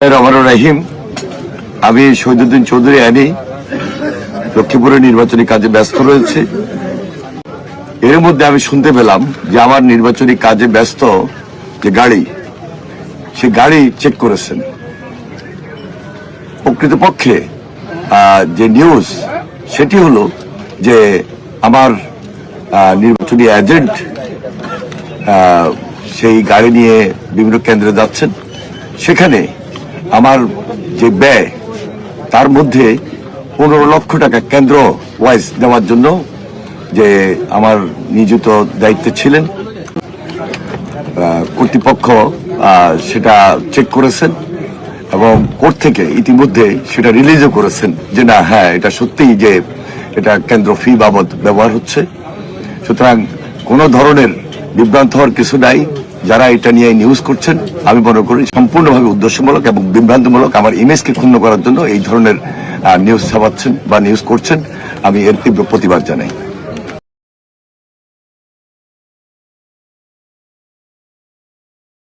রহমানুর রহিম। আমি শহীদুদ্দিন চৌধুরী আনি লক্ষ্মীপুরের নির্বাচনী কাজে ব্যস্ত রয়েছে। এর মধ্যে আমি শুনতে পেলাম যে আমার নির্বাচনী কাজে ব্যস্ত যে গাড়ি, সে গাড়ি চেক করেছেন। প্রকৃতপক্ষে যে নিউজ সেটি হলো যে আমার নির্বাচনী এজেন্ট সেই গাড়ি নিয়ে বিভিন্ন কেন্দ্রে যাচ্ছেন। সেখানে আমার যে ব্যয়, তার মধ্যে 15 লক্ষ টাকা কেন্দ্র ওয়াইজ দেওয়ার জন্য যে আমার নিযুক্ত দায়িত্বে ছিলেন কর্তৃপক্ষ সেটা চেক করেছেন এবং কোর্ট থেকে ইতিমধ্যে সেটা রিলিজও করেছেন যে না, হ্যাঁ, এটা সত্যিই যে এটা কেন্দ্র ফি বাবদ ব্যবহার হচ্ছে। সুতরাং কোন ধরনের বিভ্রান্ত হওয়ার কিছু নাই। যারা এটা নিয়ে নিউজ করছেন, আমি মনে করি সম্পূর্ণভাবে উদ্দেশ্যমূলক এবং বিভ্রান্তিমূলক, আমার ইমেজকে ক্ষুণ্ণ করার জন্য এই ধরনের নিউজ ছাপাচ্ছেন বা নিউজ করছেন। আমি এর তীব্র প্রতিবাদ জানাই।